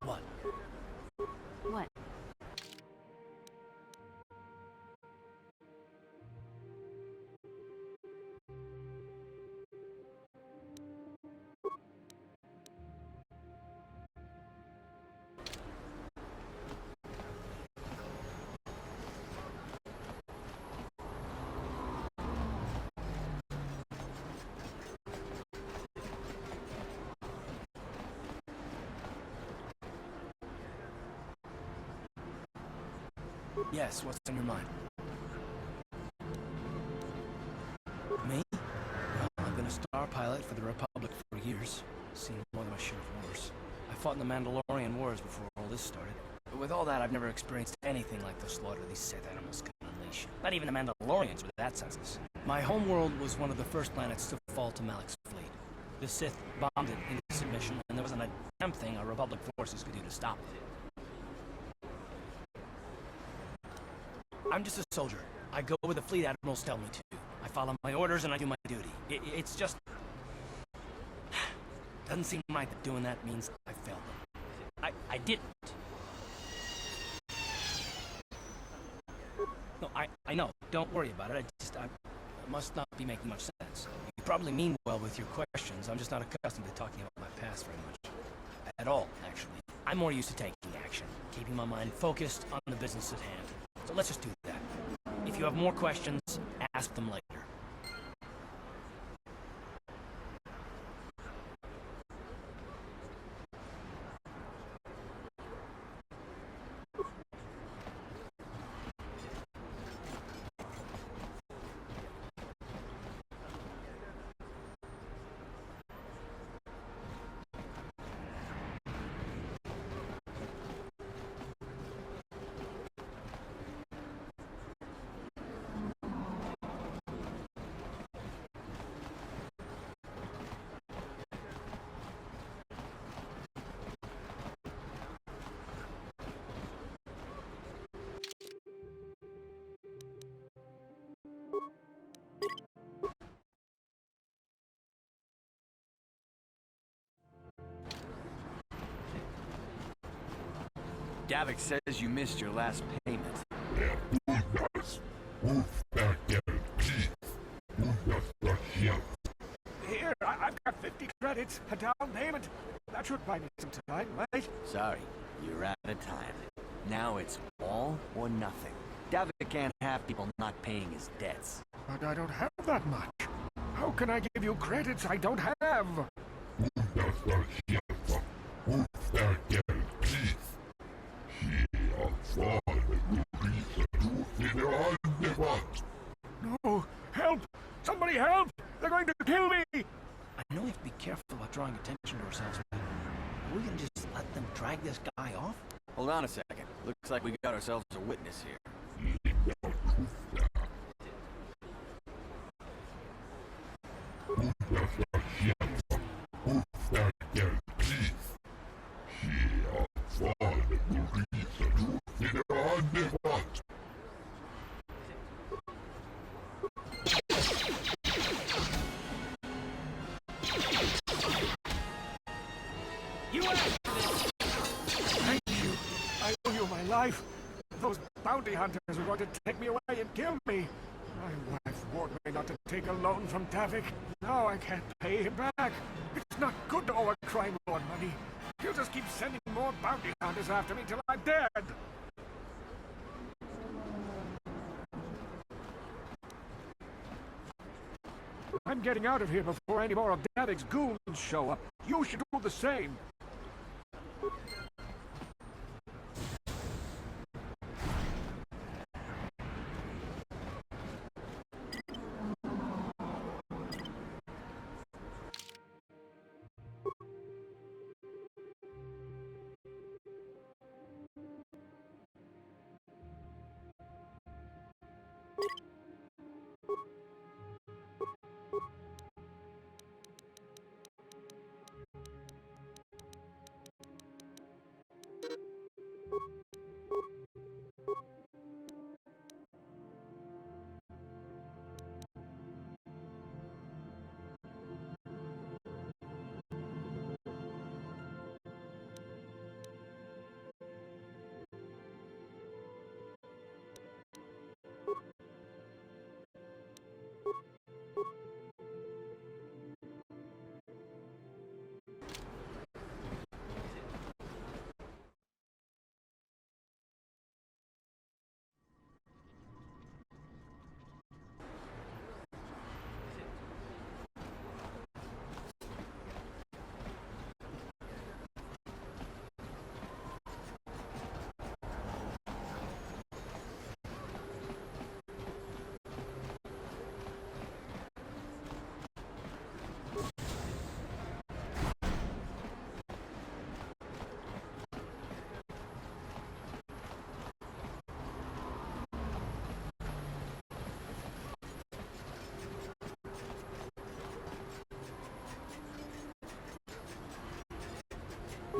What? What? Yes, what's on your mind? Me? Well, I've been a star pilot for the Republic for years. Seen more than my share of wars. I fought in the Mandalorian Wars before all this started. But with all that, I've never experienced anything like the slaughter these Sith animals can unleash. Not even the Mandalorians were that senseless. My homeworld was one of the first planets to fall to Malak's fleet. The Sith bombed it into submission, and there wasn't a damn thing our Republic forces could do to stop it. I'm just a soldier. I go where the fleet admirals tell me to. I follow my orders and I do my duty. It's just... Doesn't seem right that doing that means I failed them. I didn't. No, I know. Don't worry about it. I must not be making much sense. You probably mean well with your questions. I'm just not accustomed to talking about my past very much. At all, actually. I'm more used to taking action, keeping my mind focused on the business at hand. So let's just do that. If you have more questions, ask them later. Davik says you missed your last payment. Here, I've got 50 credits, a down payment. That should buy me some time, right? Sorry, you're out of time. Now it's all or nothing. Davik can't have people not paying his debts. But I don't have that much. How can I give you credits I don't have? No! Help! Somebody help! They're going to kill me! I know we have to be careful about drawing attention to ourselves, but are we gonna just let them drag this guy off? Hold on a second. Looks like we got ourselves a witness here. You asked for this! Thank you! I owe you my life! Those bounty hunters are going to take me away and kill me. My wife warned me not to take a loan from Davik. Now I can't pay him back. It's not good to owe a crime lord money. He'll just keep sending more bounty hunters after me till I'm dead. I'm getting out of here before any more of Davik's goons show up. You should do the same.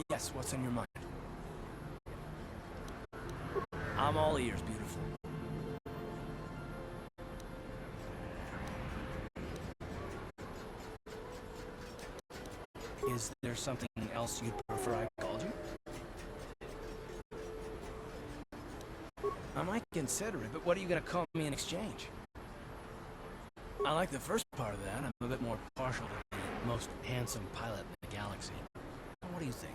Yes, what's on your mind? I'm all ears, beautiful. Is there something else you'd prefer I called you? I might consider it, but what are you gonna call me in exchange? I like the first part of that. I'm a bit more partial to the most handsome pilot in the galaxy. What do you think?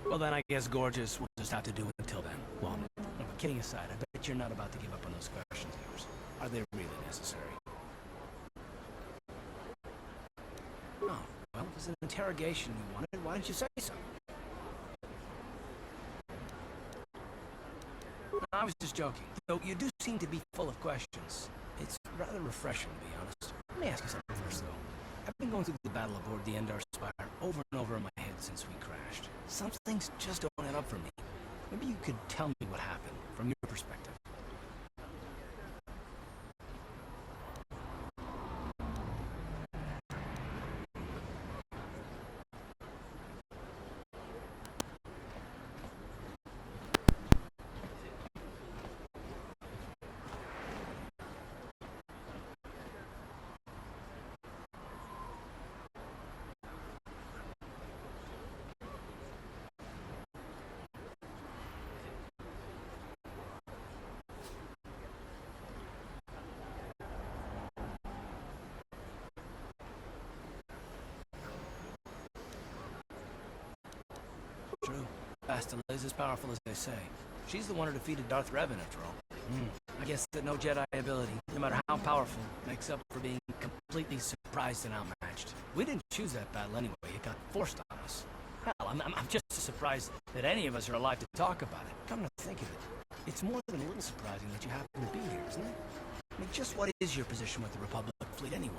Well, then I guess gorgeous will just have to do until then. Well, kidding aside, I bet you're not about to give up on those questions of yours. Are they really necessary? Oh, well, if it's an interrogation you wanted, why didn't you say so? No, I was just joking. Though you do seem to be full of questions. It's rather refreshing, to be honest. Let me ask you something first, though. I've been going through the battle aboard the Endar Spire over and over in my head since we crashed. Some things just don't add up for me. Maybe you could tell me what happened from your perspective. True. Bastila is as powerful as they say. She's the one who defeated Darth Revan, after all. I guess that no Jedi ability, no matter how powerful, makes up for being completely surprised and outmatched. We didn't choose that battle anyway. It got forced on us. Hell, I'm just as surprised that any of us are alive to talk about it. Come to think of it, it's more than a little surprising that you happen to be here, isn't it? I mean, just what is your position with the Republic fleet anyway?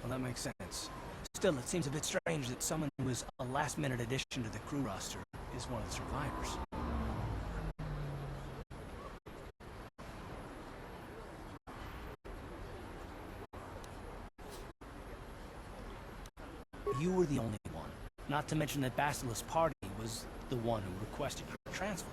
Well, that makes sense. Still, it seems a bit strange that someone who was a last-minute addition to the crew roster is one of the survivors. You were the only one. Not to mention that Basilisk's party was the one who requested your transfer.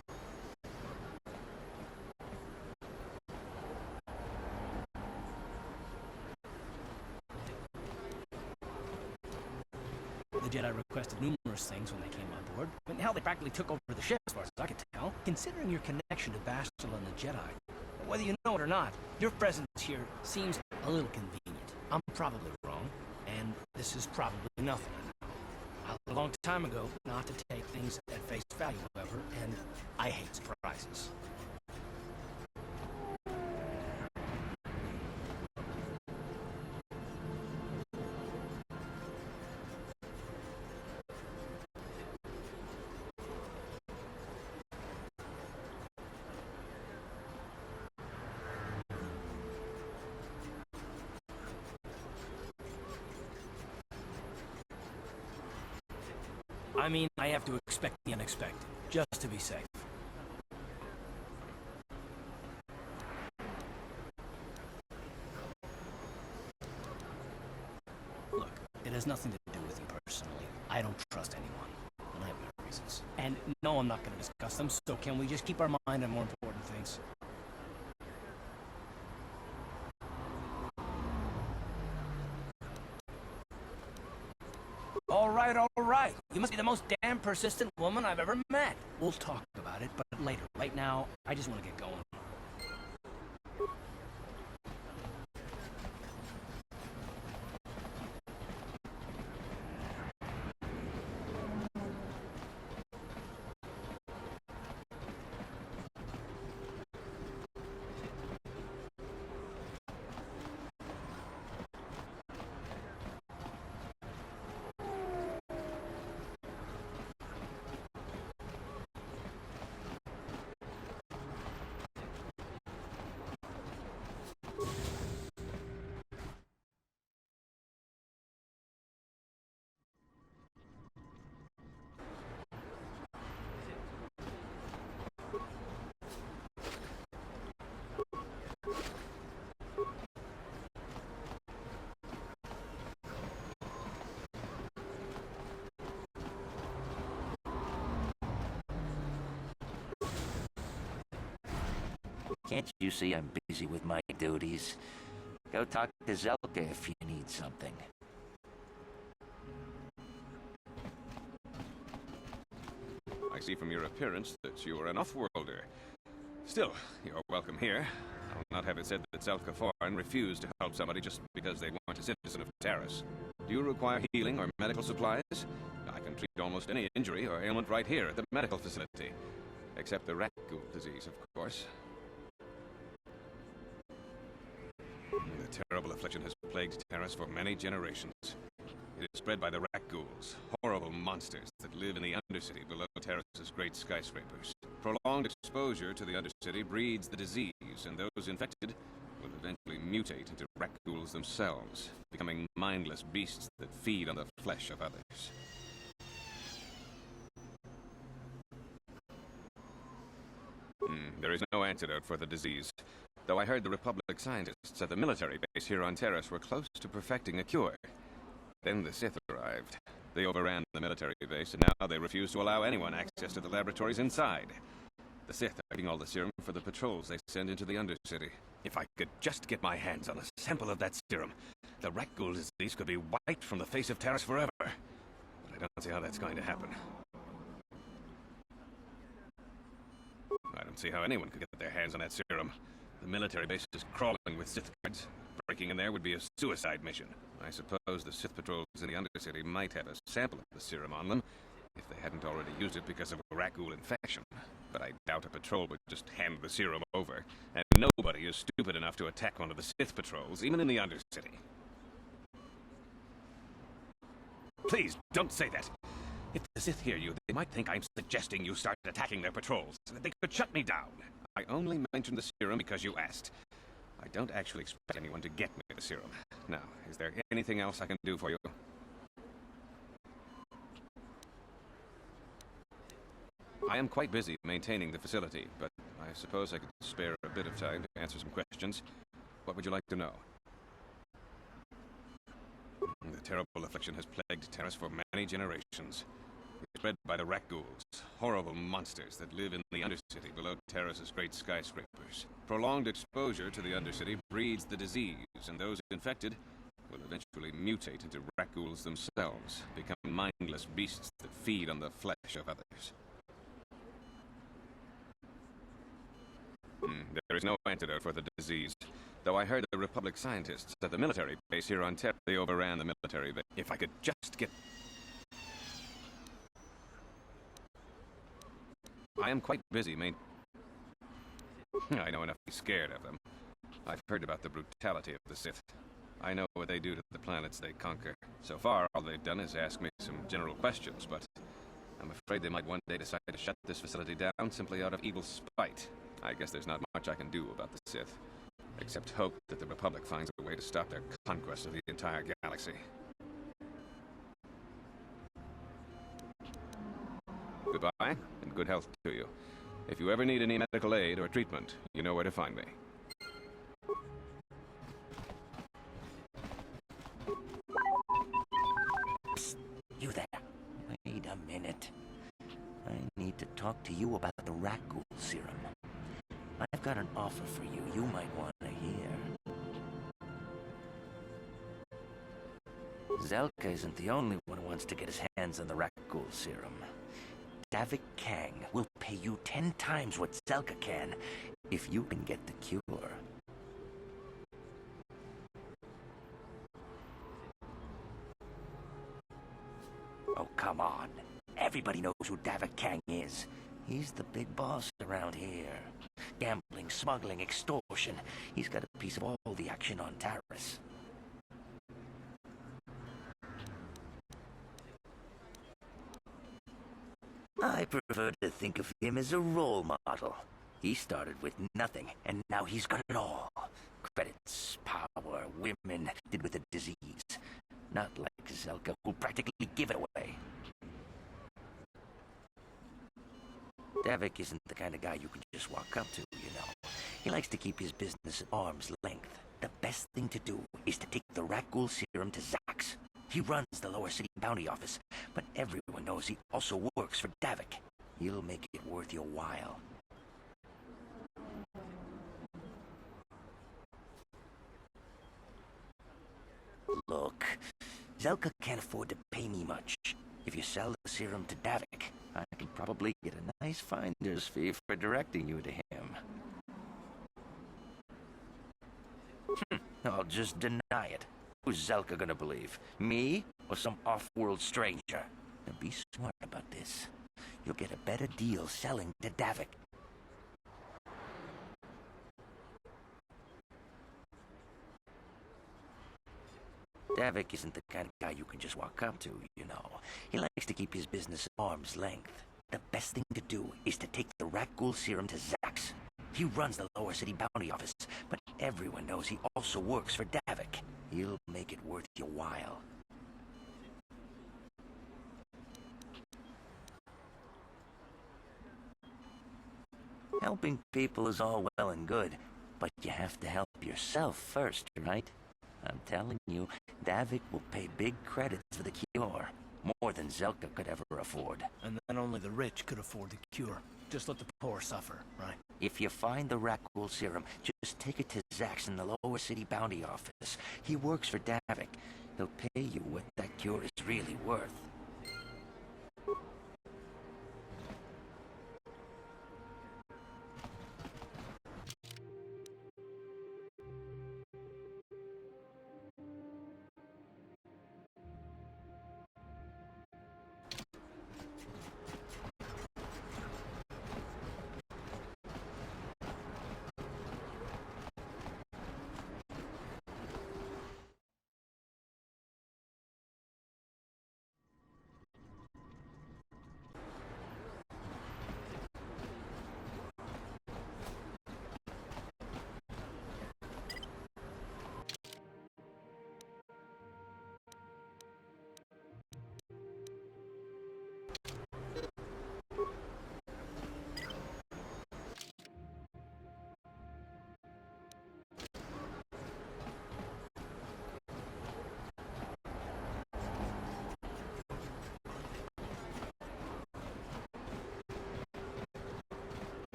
The Jedi requested numerous things when they came on board. I mean, hell, they practically took over the ship, as far as I could tell. Considering your connection to Bastila and the Jedi, whether you know it or not, your presence here seems a little convenient. I'm probably wrong, and this is probably nothing. I learned a long time ago not to take things at face value, however, and I hate surprises. I mean, I have to expect the unexpected, just to be safe. Look, it has nothing to do with you personally. I don't trust anyone, and I have my reasons. And no, I'm not going to discuss them, so can we just keep our mind on more important things? All right. You must be the most damn persistent woman I've ever met. We'll talk about it, but later. Right now, I just want to get going. Can't you see I'm busy with my duties? Go talk to Zelka if you need something. I see from your appearance that you are an off-worlder. Still, you're welcome here. I'll not have it said that Zelka Foreign refused to help somebody just because they weren't a citizen of Taris. Do you require healing or medical supplies? I can treat almost any injury or ailment right here at the medical facility. Except the rat ghoul disease, of course. The terrible affliction has plagued Taris for many generations. It is spread by the rat ghouls, horrible monsters that live in the Undercity below Taris's great skyscrapers. Prolonged exposure to the Undercity breeds the disease, and those infected will eventually mutate into rat ghouls themselves, becoming mindless beasts that feed on the flesh of others. There is no antidote for the disease, though I heard the Republic scientists at the military base here on Taris were close to perfecting a cure. Then the Sith arrived. They overran the military base, and now they refuse to allow anyone access to the laboratories inside. The Sith are eating all the serum for the patrols they send into the Undercity. If I could just get my hands on a sample of that serum, the rat ghoul disease could be wiped from the face of Taris forever. But I don't see how that's going to happen. I don't see how anyone could get their hands on that serum. The military base is crawling with Sith guards. Breaking in there would be a suicide mission. I suppose the Sith patrols in the Undercity might have a sample of the serum on them, if they hadn't already used it because of a rat ghoul infection. But I doubt a patrol would just hand the serum over, and nobody is stupid enough to attack one of the Sith patrols, even in the Undercity. Please, don't say that. If the Sith hear you, they might think I'm suggesting you start attacking their patrols. They could shut me down. I only mentioned the serum because you asked. I don't actually expect anyone to get me the serum. Now, is there anything else I can do for you? I am quite busy maintaining the facility, but I suppose I could spare a bit of time to answer some questions. What would you like to know? The terrible affliction has plagued Terrace for many generations. It's spread by the rat ghouls, horrible monsters that live in the Undercity below Terrace's great skyscrapers. Prolonged exposure to the Undercity breeds the disease, and those infected will eventually mutate into rat ghouls themselves, becoming mindless beasts that feed on the flesh of others. There is no antidote for the disease, though I heard the Republic scientists at the military base here on Terra, they overran the military base. If I could just get... I am quite busy, I know enough to be scared of them. I've heard about the brutality of the Sith. I know what they do to the planets they conquer. So far, all they've done is ask me some general questions, but I'm afraid they might one day decide to shut this facility down simply out of evil spite. I guess there's not much I can do about the Sith, except hope that the Republic finds a way to stop their conquest of the entire galaxy. Goodbye, and good health to you. If you ever need any medical aid or treatment, you know where to find me. Psst, you there. Wait a minute. I need to talk to you about the rat ghoul serum. I've got an offer for you might want to hear. Zelka isn't the only one who wants to get his hands on the rat ghoul serum. Davik Kang will pay you 10 times what Zelka can if you can get the cure. Oh, come on. Everybody knows who Davik Kang is. He's the big boss around here. Gambling, smuggling, extortion. He's got a piece of all the action on Taris. I prefer to think of him as a role model. He started with nothing, and now he's got it all. Credits, power, women, did with a disease. Not like Zelka, who'll practically give it away. Davik isn't the kind of guy you can just walk up to, you know. He likes to keep his business at arm's length. The best thing to do is to take the rat ghoul serum to Zax. He runs the Lower City Bounty Office, but everyone knows he also works for Davik. He'll make it worth your while. Look, Zelka can't afford to pay me much. If you sell the serum to Davik, I can probably get a nice finder's fee for directing you to him. I'll just deny it. Who's Zelka gonna believe? Me or some off-world stranger? Now be smart about this. You'll get a better deal selling to Davik. Davik isn't the kind of guy you can just walk up to, you know. He likes to keep his business at arm's length. The best thing to do is to take the rat ghoul serum to Zax. He runs the Lower City Bounty Office, but everyone knows he also works for Davik. He'll make it worth your while. Helping people is all well and good, but you have to help yourself first, right? I'm telling you, Davik will pay big credits for the cure. More than Zelka could ever afford. And then only the rich could afford the cure. Just let the poor suffer, right? If you find the rat ghoul serum, just take it to Zax in the Lower City Bounty Office. He works for Davik. He'll pay you what that cure is really worth.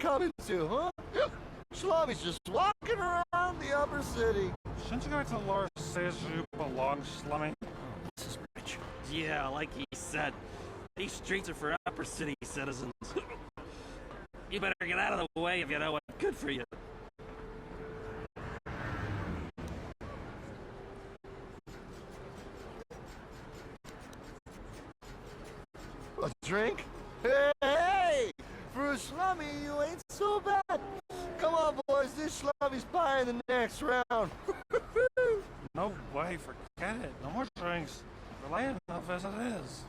coming to, huh? Slavvy's just walking around the upper city. Shouldn't you go to Laura says you belong, Slummy? This is rich. Yeah, like he said, these streets are for upper city citizens. You better get out of the way if you know what's good for you. A drink? Hey! For a slummy, you ain't so bad. Come on, boys, this slummy's pie in the next round. No way, forget it. No more drinks. We're late enough as it is.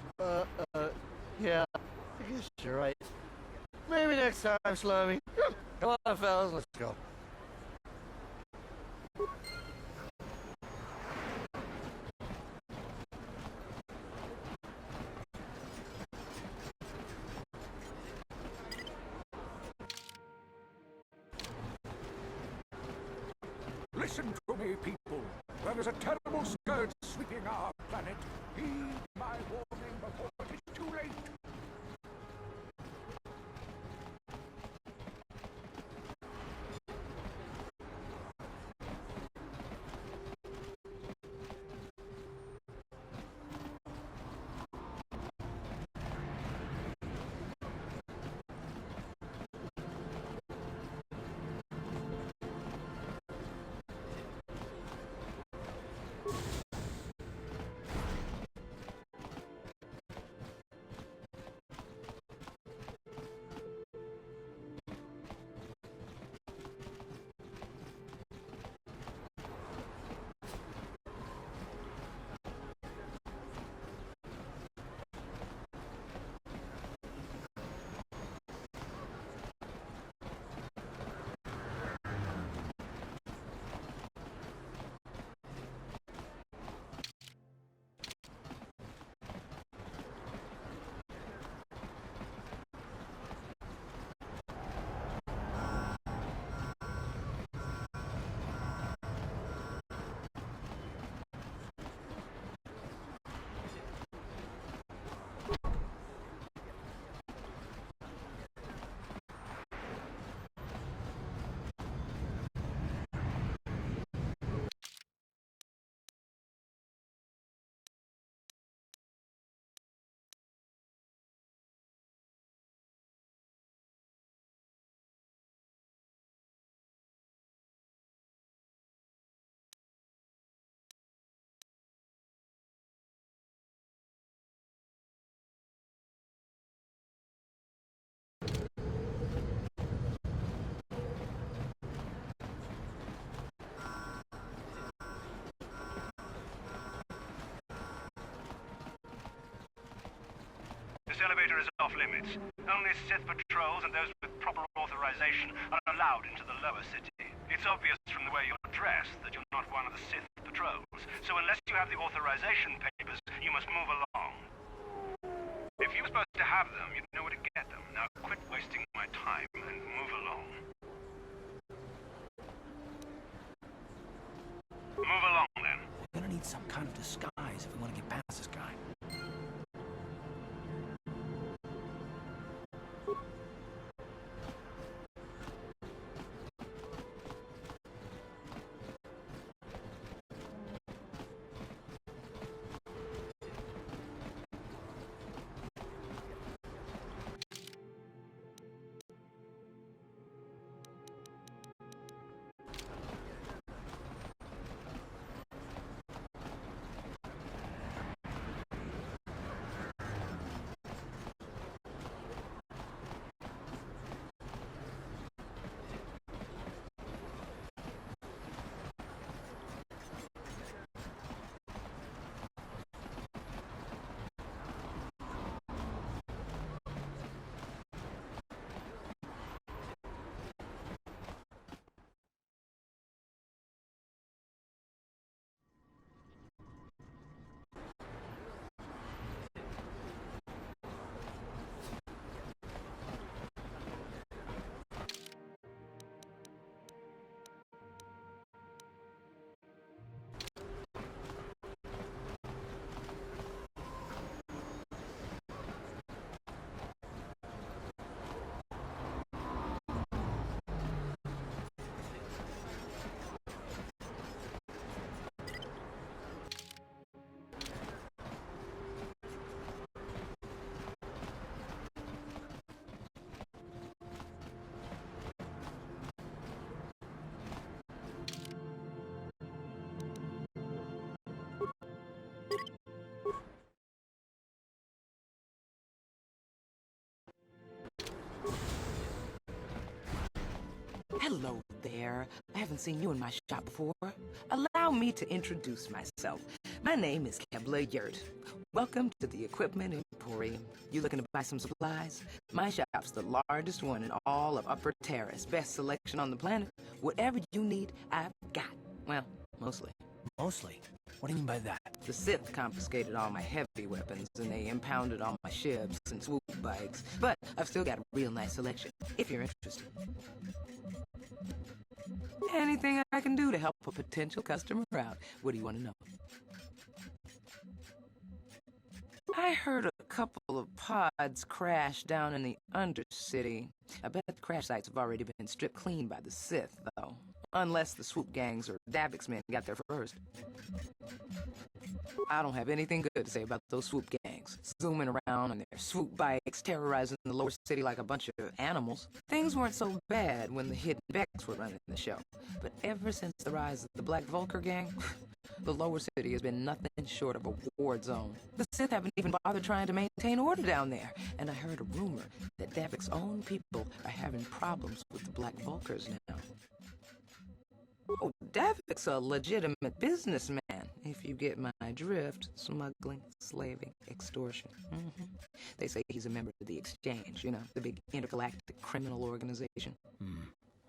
Yeah, I guess you're right. Maybe next time, Slummy. Come on, fellas, let's go. Listen to me, people. There is a terrible scourge sweeping our planet. Heed my warning before it is too late. This elevator is off limits. Only Sith patrols and those with proper authorization are allowed into the lower city. It's obvious from the way you're dressed that you're not one of the Sith patrols. So unless you have the authorization papers, you must move along. If you were supposed to have them, you'd know where to get them. Now quit wasting my time and move along. Move along, then. We're gonna need some kind of disguise if we want to get past this guy. Hello there. I haven't seen you in my shop before. Allow me to introduce myself. My name is Kebla Yurt. Welcome to the Equipment Emporium. You looking to buy some supplies? My shop's the largest one in all of Upper Terrace. Best selection on the planet. Whatever you need, I've got. Well, mostly. Mostly? What do you mean by that? The Sith confiscated all my heavy weapons, and they impounded all my ships and swoop bikes. But I've still got a real nice selection, if you're interested. Anything I can do to help a potential customer out. What do you want to know? I heard a couple of pods crash down in the Undercity. I bet the crash sites have already been stripped clean by the Sith, though. Unless the swoop gangs or Davik's men got there first. I don't have anything good to say about those swoop gangs. Zooming around on their swoop bikes, terrorizing the lower city like a bunch of animals. Things weren't so bad when the Hidden Becks were running the show. But ever since the rise of the Black Vulcar gang, the lower city has been nothing short of a war zone. The Sith haven't even bothered trying to maintain order down there. And I heard a rumor that Davik's own people are having problems with the Black Vulcars now. Oh, Davik's a legitimate businessman, if you get my drift. Smuggling, slaving, extortion. They say he's a member of the Exchange, you know, the big intergalactic criminal organization.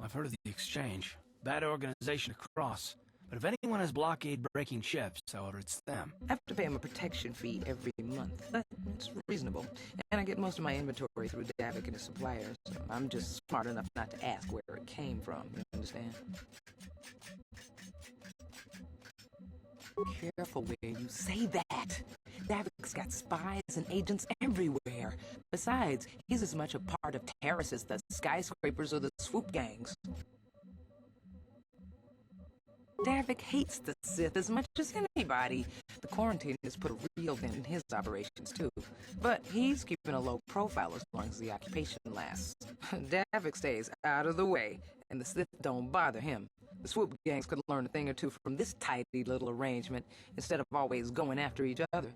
I've heard of the Exchange. Bad organization across. But if anyone has blockade-breaking ships, however, it's them. I have to pay him a protection fee every month. But it's reasonable. And I get most of my inventory through Davik and his suppliers. So I'm just smart enough not to ask where it came from, you understand? Careful where you say that. Davik's got spies and agents everywhere. Besides, he's as much a part of Terrace as the skyscrapers or the swoop gangs. Davik hates the Sith as much as anybody. The quarantine has put a real dent in his operations, too. But he's keeping a low profile as long as the occupation lasts. Davik stays out of the way, and the Sith don't bother him. The swoop gangs could learn a thing or two from this tidy little arrangement, instead of always going after each other.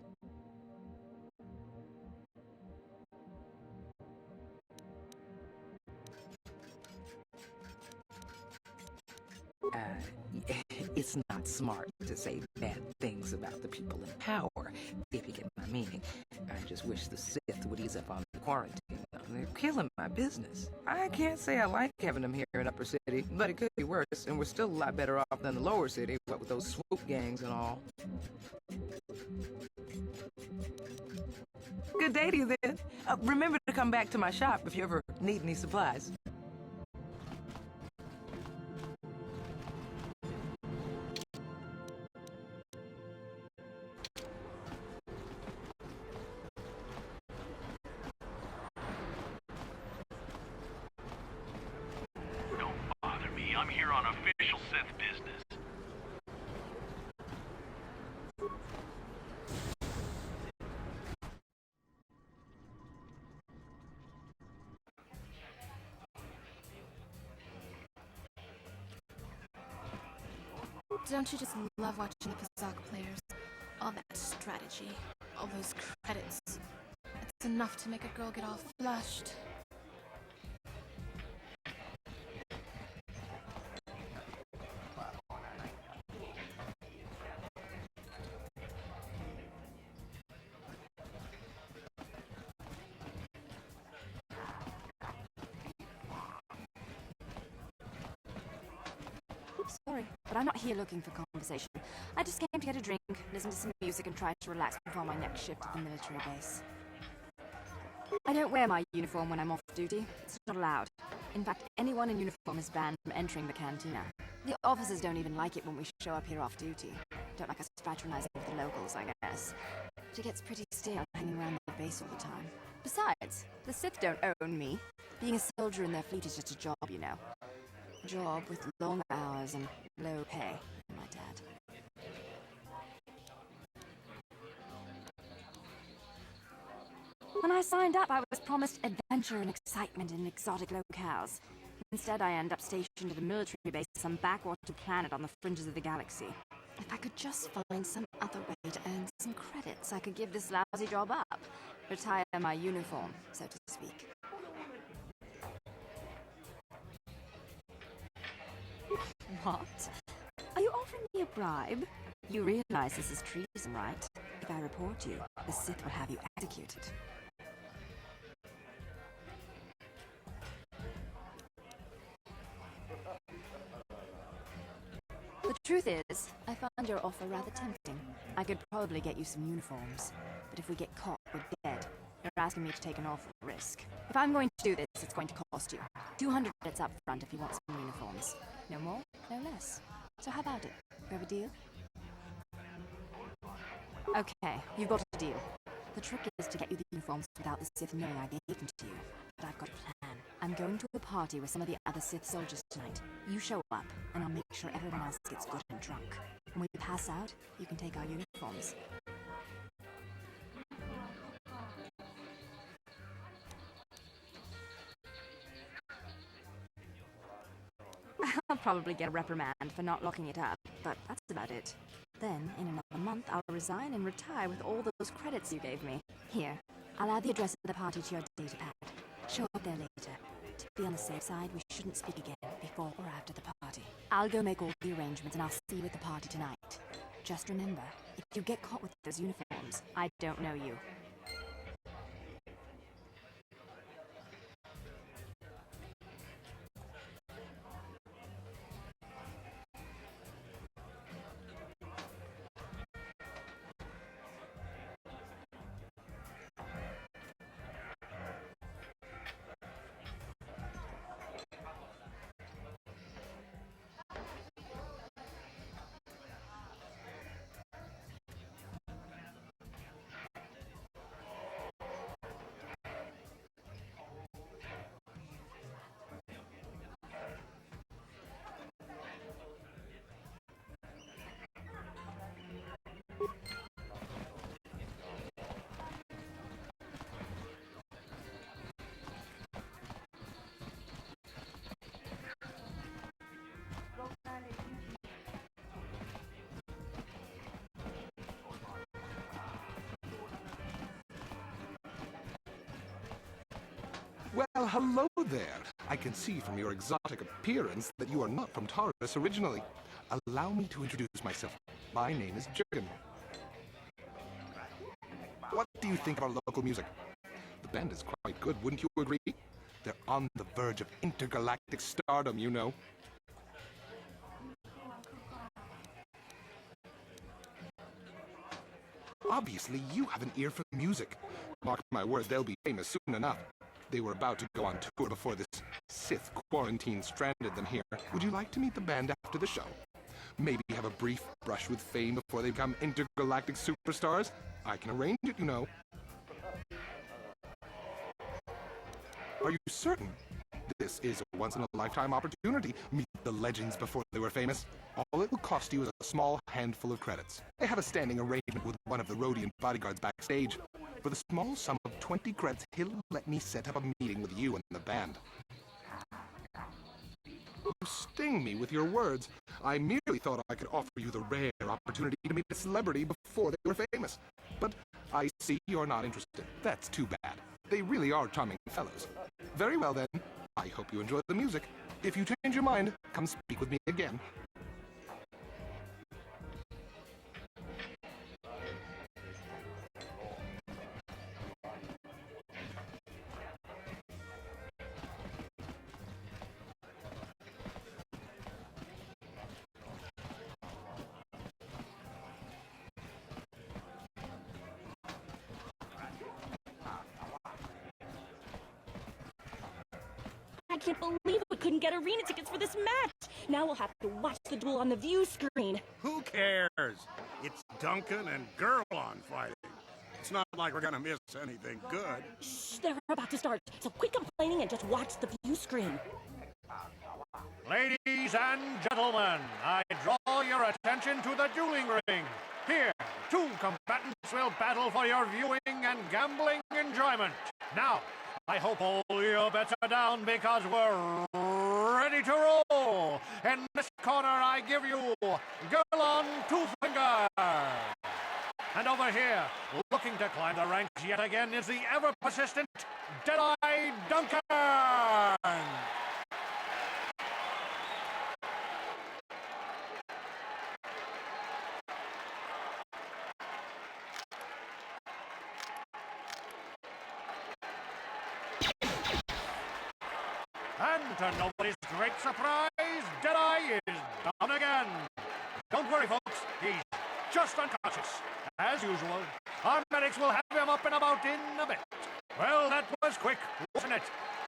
It's not smart to say bad things about the people in power, if you get my meaning. I just wish the Sith would ease up on the quarantine. They're killing my business. I can't say I like having them here in Upper City, but it could be worse, and we're still a lot better off than the Lower City, what with those swoop gangs and all. Good day to you then. Remember to come back to my shop if you ever need any supplies. I'm here on official Sith business. Don't you just love watching the Pazaak players? All that strategy, all those credits. It's enough to make a girl get all flushed. Sorry, but I'm not here looking for conversation. I just came to get a drink, listen to some music, and try to relax before my next shift at the military base. I don't wear my uniform when I'm off duty. It's not allowed. In fact, anyone in uniform is banned from entering the cantina. The officers don't even like it when we show up here off duty. Don't like us fraternizing with the locals, I guess. But it gets pretty stale hanging around the base all the time. Besides, the Sith don't own me. Being a soldier in their fleet is just a job, you know. A job with long hours and low pay, my dad. When I signed up, I was promised adventure and excitement in exotic locales. Instead, I end up stationed at a military base on some backwater planet on the fringes of the galaxy. If I could just find some other way to earn some credits, I could give this lousy job up. Retire my uniform, so to speak. What? Are you offering me a bribe? You realize this is treason, right? If I report you, the Sith will have you executed. The truth is, I find your offer rather tempting. I could probably get you some uniforms, but if we get caught, we're dead. You're asking me to take an awful risk. If I'm going to do this, it's going to cost you 200 credits up front if you want some uniforms. No more, no less. So how about it? We have a deal? Okay, you've got a deal. The trick is to get you the uniforms without the Sith knowing I gave them to you. But I've got a plan. I'm going to a party with some of the other Sith soldiers tonight. You show up, and I'll make sure everyone else gets good and drunk. When we pass out, you can take our uniforms. I'll probably get a reprimand for not locking it up, but that's about it. Then, in another month, I'll resign and retire with all those credits you gave me. Here, I'll add the address of the party to your datapad. Show up there later. To be on the safe side, we shouldn't speak again before or after the party. I'll go make all the arrangements and I'll see you at the party tonight. Just remember, if you get caught with those uniforms, I don't know you. Well, hello there. I can see from your exotic appearance that you are not from Taurus originally. Allow me to introduce myself. My name is Jurgen. What do you think of our local music? The band is quite good, wouldn't you agree? They're on the verge of intergalactic stardom, you know. Obviously, you have an ear for music. Mark my words, they'll be famous soon enough. They were about to go on tour before this Sith quarantine stranded them here. Would you like to meet the band after the show? Maybe have a brief brush with fame before they become intergalactic superstars? I can arrange it, you know. Are you certain? This is a once-in-a-lifetime opportunity. Meet the legends before they were famous. All it will cost you is a small handful of credits. I have a standing arrangement with one of the Rhodian bodyguards backstage. For the small sum of 20 credits, he'll let me set up a meeting with you and the band. You sting me with your words. I merely thought I could offer you the rare opportunity to meet a celebrity before they were famous. But I see you're not interested. That's too bad. They really are charming fellows. Very well then. I hope you enjoy the music. If you change your mind, come speak with me again. I can't believe we couldn't get arena tickets for this match. Now we'll have to watch the duel on the view screen. Who cares? It's Duncan and Gurlon fighting. It's not like we're gonna miss anything good. Shh, they're about to start. So quit complaining and just watch the view screen. Ladies and gentlemen, I draw your attention to the dueling ring. Here, two combatants will battle for your viewing and gambling enjoyment. Now, I hope all your bets are down because we're ready to roll. In this corner, I give you Gurlon Twofinger. And over here, looking to climb the ranks yet again, is the ever-persistent Deadeye Duncan. And to nobody's great surprise, Deadeye is down again. Don't worry, folks. He's just unconscious. As usual, our medics will have him up and about in a bit. Well, that was quick, wasn't it?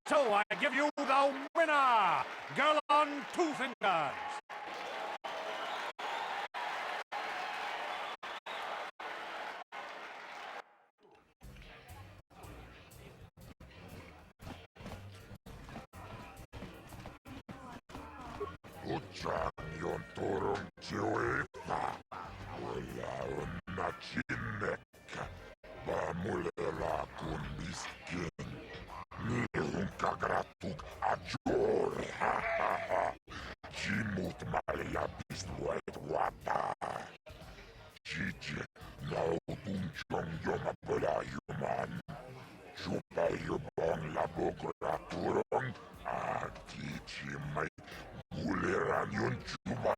So I give you the winner, Girl on Two Fingers. Utsang turun siuita. Wala na chinek. Bamulela kun miskin. Nihun kagratug ajor. Jimut malia bistuet wata. Chiche naudun chong yoma bela yuman. Chupa yubong labokra turong. Atichi may guleran yun chuba.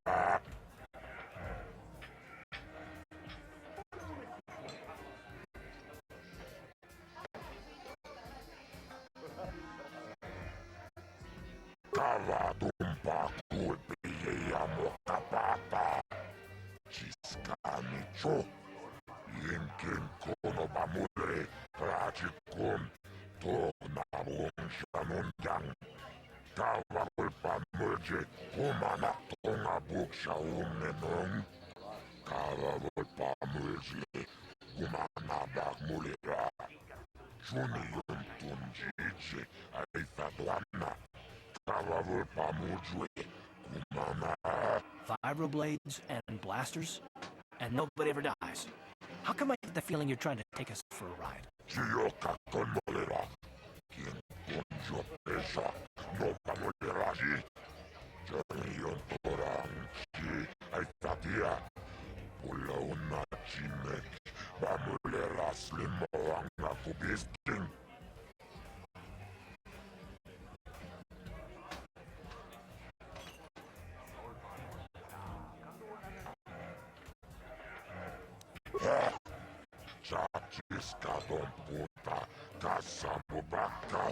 Kavadumpa kulpiya mo kapata. Chiskani cho. Yinkin kono bamule. Prachikun. Tognabong shanunjang. Kavakul pamulje. Kumana tonga buksha unenong. Kavakul pamulje. Kumana bakmulera. Juni yun tunjiche. Aifadwana. Vibroblades and blasters, and nobody ever dies. How come I get the feeling you're trying to take us for a ride? Chachiskadon puta, kasamubaka.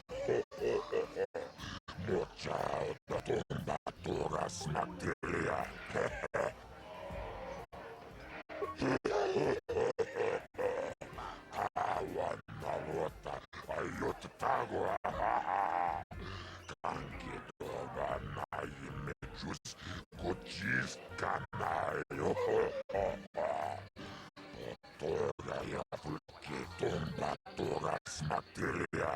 Mochao da tumba toras materia. Awan narota, ayot tago. Kanki doba na imejus, kuchis kanayo. Toga ya fulke tumba toras materia.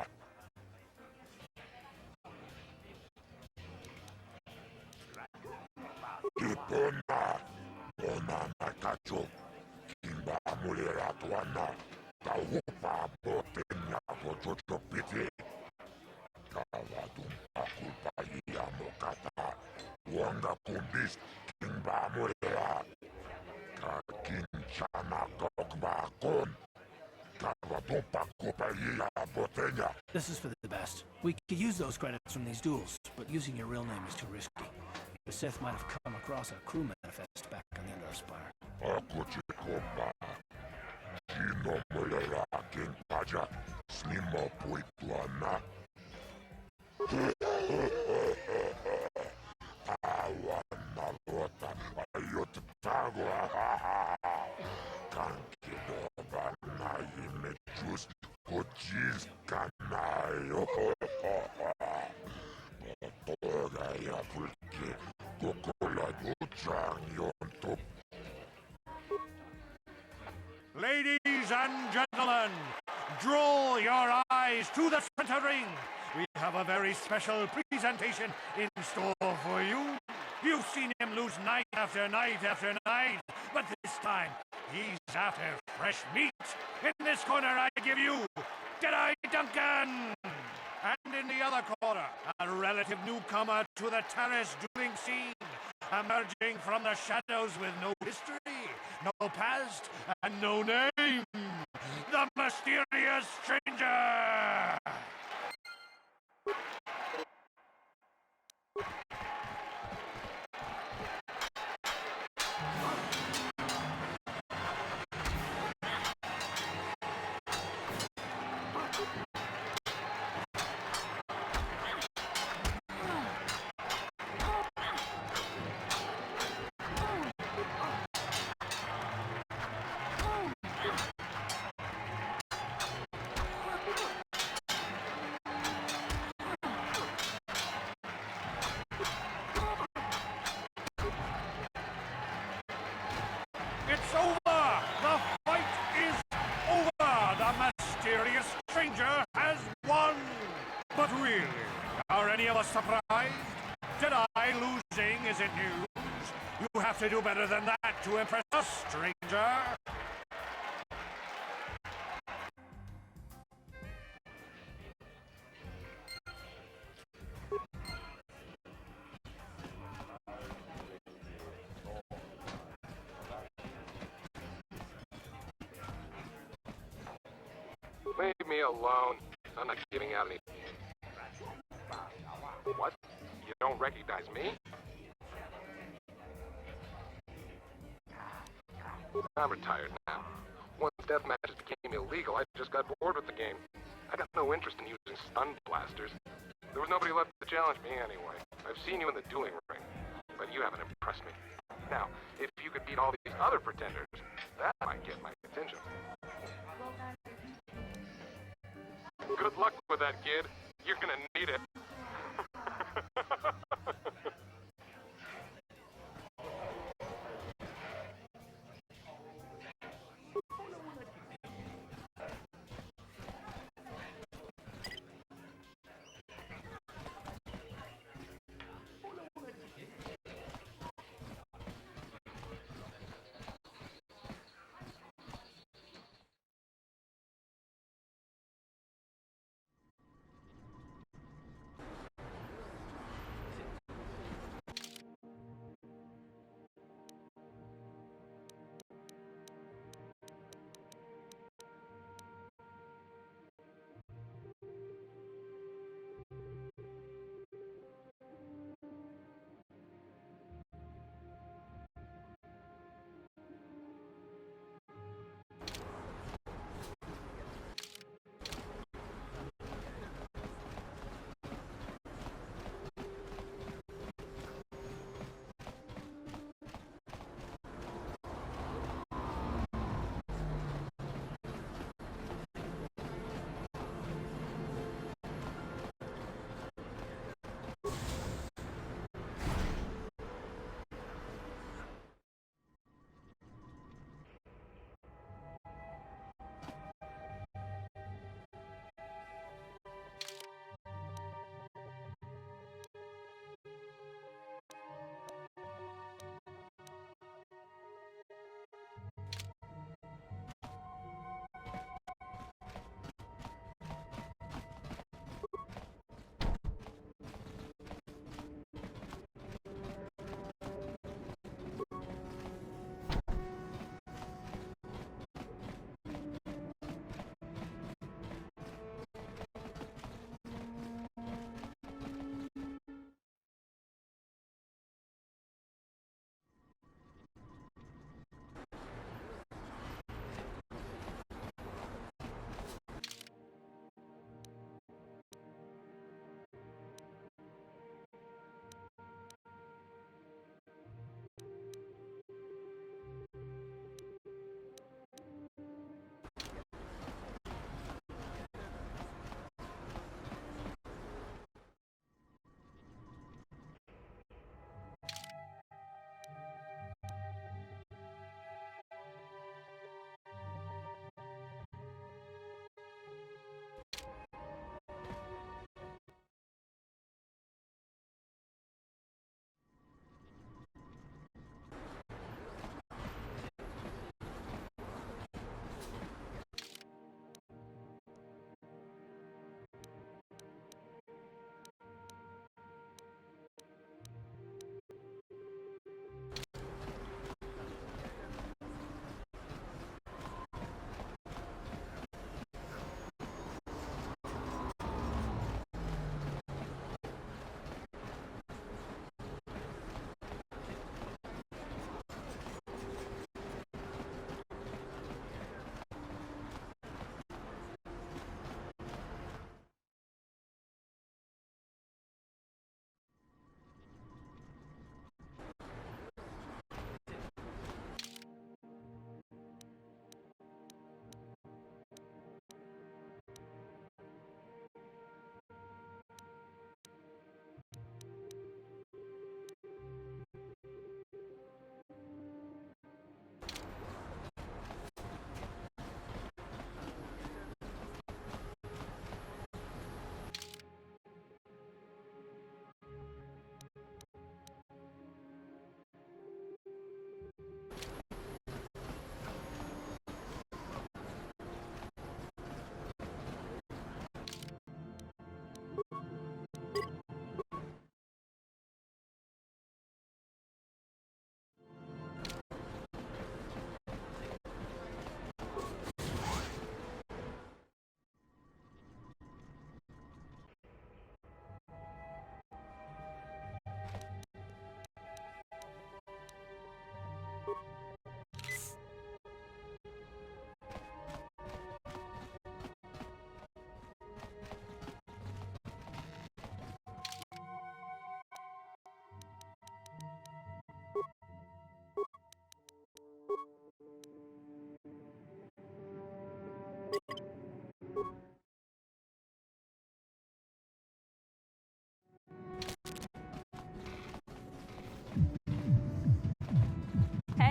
Ipona, ona nakacho, kimba mulera tuana, taupa botenya kochocho piti. Kawadum akulpa iya mokata, wanga kumbis, kimba mulera. Kakinchana kokbakon, kawadum pakupa iya botenya. This is for the best. We could use those credits from these duels, but using your real name is too risky. The Sith might have come across a crew manifest back on the Endar Spire. Akuchikoba, Chino mulera king paja, slimo puituana. Awan narota, ayot tago. Kanki doba na imejus, kuchis kanayo. Toga ya fulke, kokola duchang yonto. Ladies and gentlemen, draw your eyes to the center ring. We have a very special presentation in store for you. You've seen him lose night after night after night, but this time he's after fresh meat. In this corner I give you Deadeye Duncan! And in the other corner, a relative newcomer to the terrace dueling scene, emerging from the shadows with no history, no past, and no name, the mysterious stranger! It's over! The fight is over! The mysterious stranger has won! But really, are any of us surprised? Deadeye losing isn't news. You have to do better than that to impress us, stranger! Leave me alone. I'm not giving out any... What? You don't recognize me? I'm retired now. Once death matches became illegal, I just got bored with the game. I got no interest in using stun blasters. There was nobody left to challenge me anyway. I've seen you in the dueling ring, but you haven't impressed me. Now, if you could beat all these other pretenders, that might get my attention. Good luck with that, kid. You're gonna need it.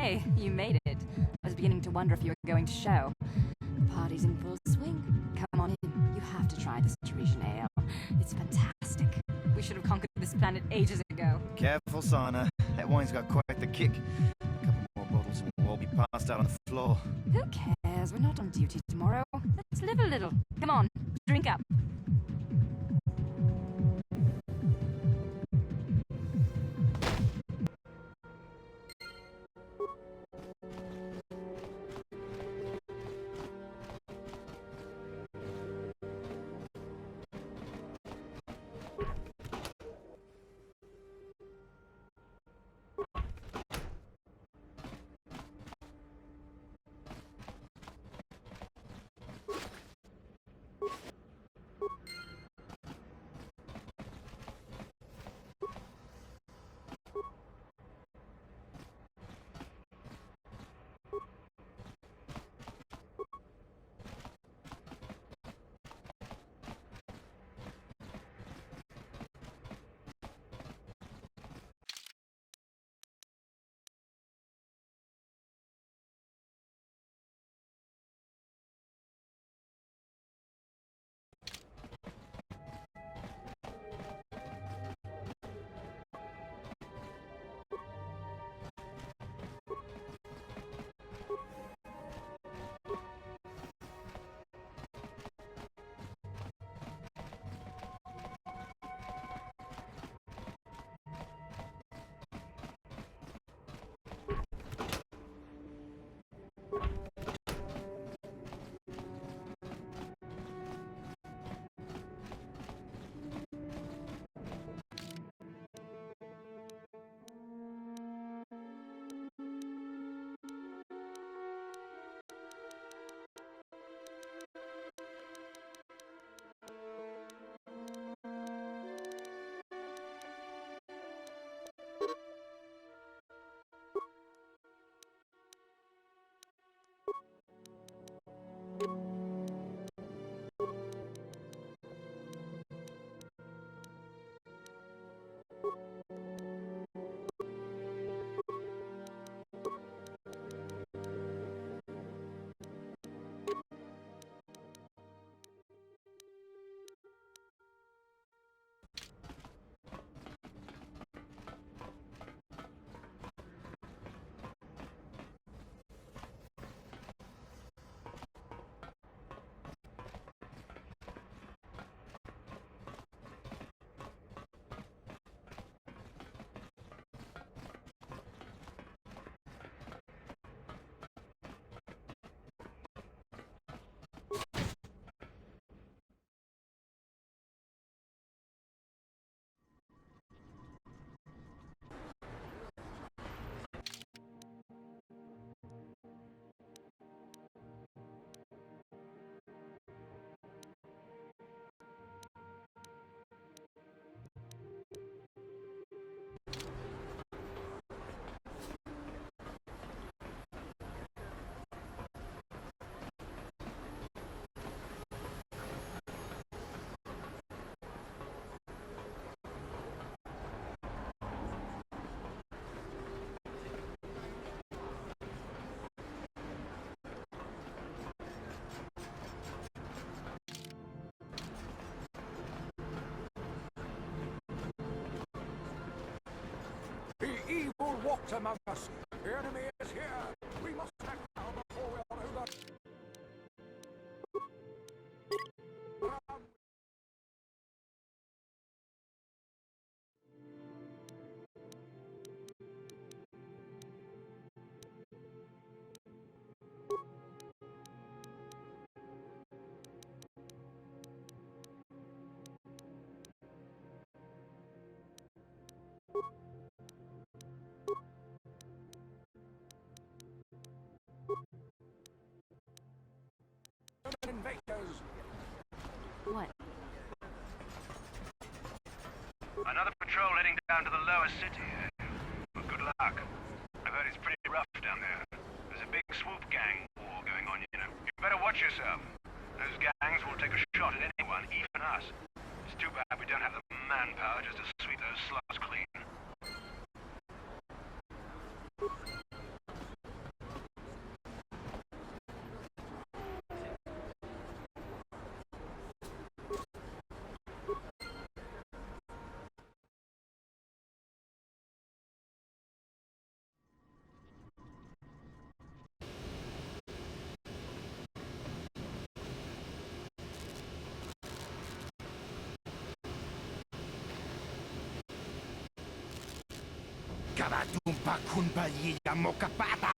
Hey, you made it. I was beginning to wonder if you were going to show. The party's in full swing. Come on in. You have to try this Taresian ale. It's fantastic. We should have conquered this planet ages ago. Careful, Sana. That wine's got quite the kick. A couple more bottles and we'll all be passed out on the floor. Who cares? We're not on duty tomorrow. Let's live a little. Come on, drink up. The evil walks among us. The enemy is here. We must act now before we are over. Invaders. What? Another patrol heading down to the lower city. Well, good luck. I've heard it's pretty rough down there. There's a big swoop gang war going on, you know. You better watch yourself. Those gangs will take a shot at anyone, even us. It's too bad we don't have the manpower just to sweep those sluts clean. Kabatumpa kunpaliya mo kapata!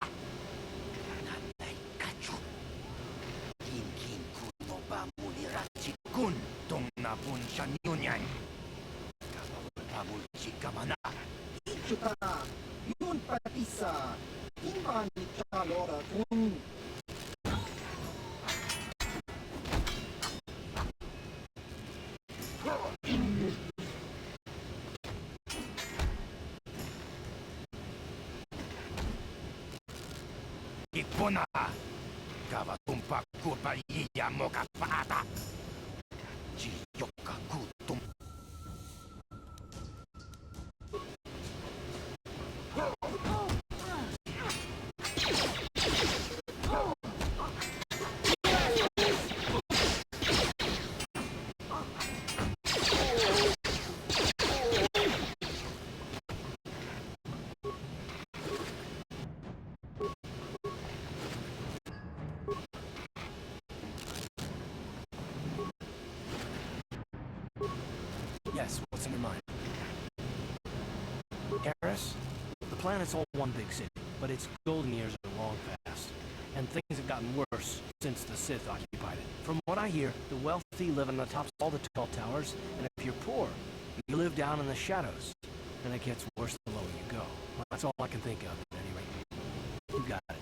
Nanay kachu. Kin kuno ba mulirachi kun. Tong napun siya niyon. Kabawal pamulchi ka mana. Ichuta, yun pati sa iman ni Chalora kung Ipona! Kabatumpa kunpaliya mo kapata! Chiyoka kutum. Yes, what's in your mind? Harris? The planet's all one big city, but its golden years are long past. And things have gotten worse since the Sith occupied it. From what I hear, the wealthy live on the tops of all the tall towers, and if you're poor, you live down in the shadows. And it gets worse the lower you go. Well, that's all I can think of, at any rate. You got it.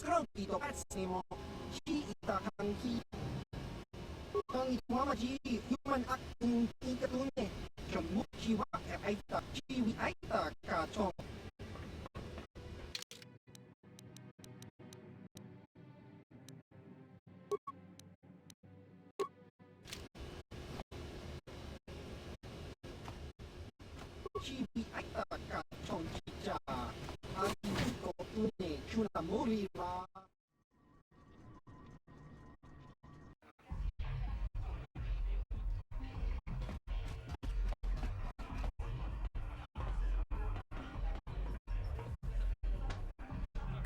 sekarang kita kat sini si ita kang hi kang itu mama ji human acting ikatune kamu jiwa aita jiwi aita kacong jiwi aita kacong jija Aniko une chuna moriva.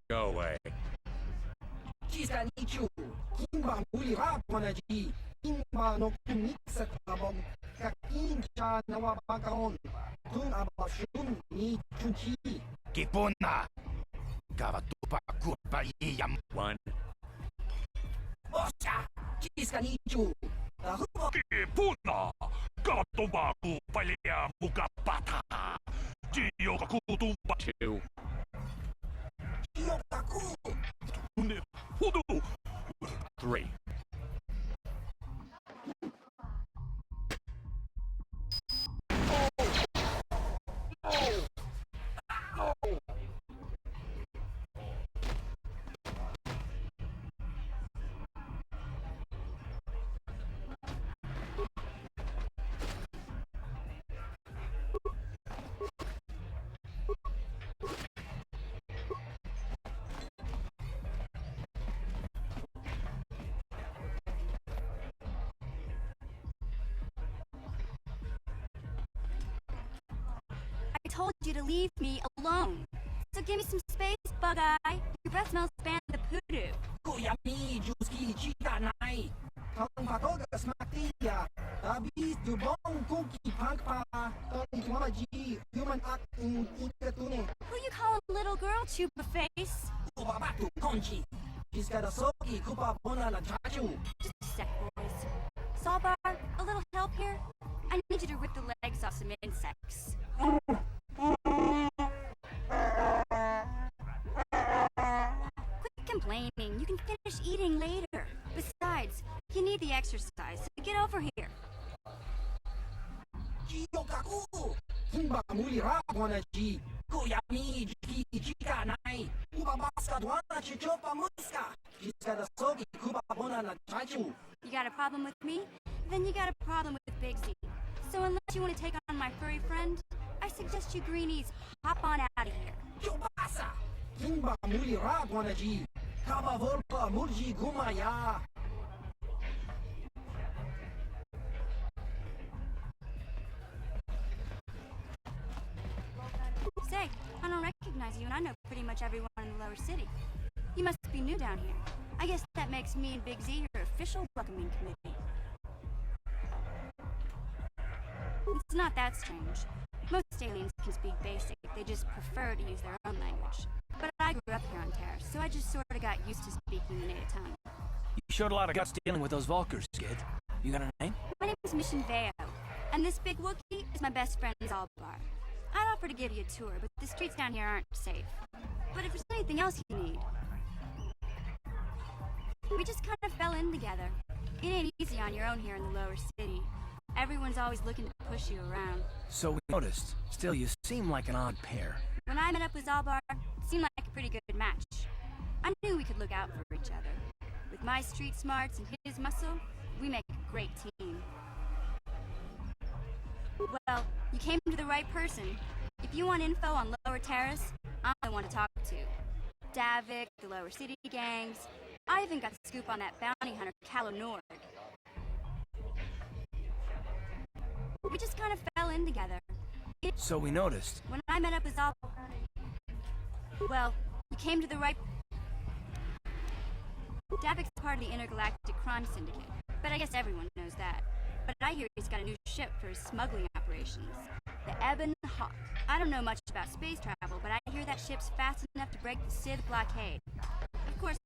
Go away. Jisa nichu, kimba moriva ponaji, kimba no kumiksa kabong, kakin cha nawabakaon, tung abashun ni chunchi. Kipuna! Kawatupa kupaliyam. One. Osha! Jisa nichu! Kipuna! Kawatupa kupaliyam mukapata! Jiyo kakutumpa. Two. Jiyo kaku! Hudu! Three. told you to leave me alone. So give me some space, Bug-Eye. Your breath smells bad the poodoo. Kuyami, Juski, Chita, Nai. Tong Patoga, Smakia. Tabis, Dubong, Cookie, Punk Pa. Tong Tuamaji, Human Act, Ikatune. Who you call a little girl, Chupa Face? Ubabatu, Conchi. She's got a soaky, Kupa Bona, La Chachu. Just a sec, boys. Sawbar, a little help here? I need you to rip the legs off some insects. Quit complaining. You can finish eating later. Besides, you need the exercise, so get over here. Chiyokaku! Kimba Muli Rabwana G. Kuyami, Chika Nai. Ubabaska Dwana Chichopa Muska. She's got a soaky, Kupa Bona, La Chachu. You got a problem with me? Then you got a problem with Big Z. So unless you want to take on my furry friend, I suggest you greenies hop on out of here. Chubasa! Kimba Muli Rabwana G. Kaba Volpa Murji Gumaya. Say, I don't recognize you, and I know pretty much everyone in the lower city. You must be new down here. I guess that makes me and Big Z your official welcoming committee. It's not that strange. Most aliens can speak basic, they just prefer to use their own language. But I grew up here on Terra, so I just sort of got used to speaking the native tongue. You showed a lot of guts dealing with those Volkers, kid. You got a name? My name is Mission Veo, and this big Wookiee is my best friend Zalbar. I'd offer to give you a tour, but the streets down here aren't safe. But if there's anything else you need... We just kind of fell in together. It ain't easy on your own here in the lower city. Everyone's always looking to push you around. So we noticed. Still, you seem like an odd pair. When I met up with Zalbar, it seemed like a pretty good match. I knew we could look out for each other. With my street smarts and his muscle, we make a great team. Well, you came to the right person. If you want info on Lower Terrace, I'm the one to talk to. Davik, the Lower City gangs. I even got the scoop on that bounty hunter, Calo Nord. We just kind of fell in together. So we noticed. When I met up with Zalbar... Well, you came to the right... Davik's part of the Intergalactic Crime Syndicate, but I guess everyone knows that. But I hear he's got a new ship for his smuggling operations. The Ebon Hawk. I don't know much about space travel, but I hear that ship's fast enough to break the Sith blockade. Of course,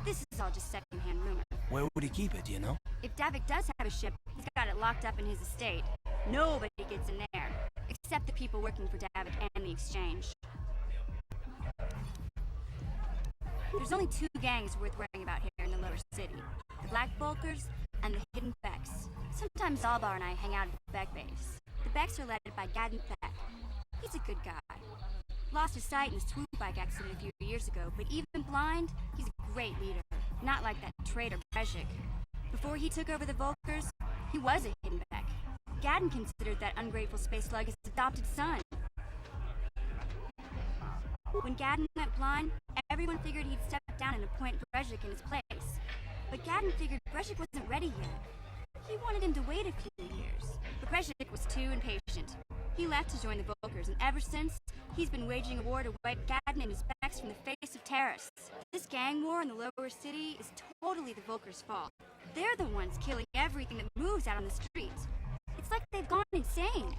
this is all just secondhand rumor. Where would he keep it, do you know? If Davik does have a ship, he's got it locked up in his estate. Nobody gets in there, except the people working for Davik and the Exchange. There's only two gangs worth worrying about here in the lower city. The Black Volkers and the Hidden Becks. Sometimes Zalbar and I hang out at the Beck base. The Becks are led by Gadden Beck. He's a good guy. Lost his sight in a swoop bike accident a few years ago, but even blind, he's a great leader. Not like that traitor Brezhik. Before he took over the Volkers, he was a Hidden Beck. Gadden considered that ungrateful space slug his adopted son. When Gadden went blind, everyone figured he'd step down and appoint Brezhik in his place. But Gadden figured Brezhik wasn't ready yet. He wanted him to wait a few years. But Brezhik was too impatient. He left to join the Volkers, and ever since, he's been waging a war to wipe Gadden and his Becks from the face of Terrace. This gang war in the lower city is totally the Volkers' fault. They're the ones killing everything that moves out on the streets. It's like they've gone insane.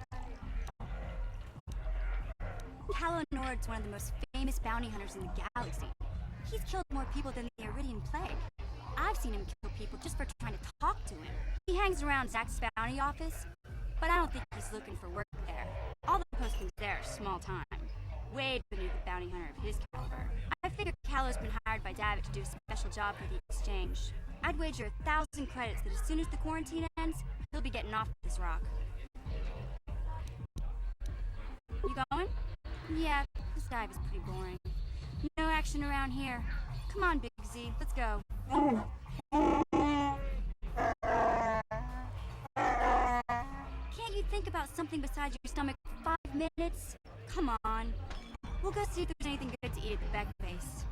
Calo Nord's one of the most famous bounty hunters in the galaxy. He's killed more people than the Iridian Plague. I've seen him kill people just for trying to talk to him. He hangs around Zach's bounty office, but I don't think he's looking for work there. All the postings there are small time, way beneath the bounty hunter of his caliber. I figure Calo's been hired by Davik to do a special job for the Exchange. I'd wager 1,000 credits that as soon as the quarantine ends, he'll be getting off this rock. You going? Yeah, this dive is pretty boring. No action around here. Come on, Big Z, let's go. Can't you think about something besides your stomach for 5 minutes? Come on. We'll go see if there's anything good to eat at the Beck base.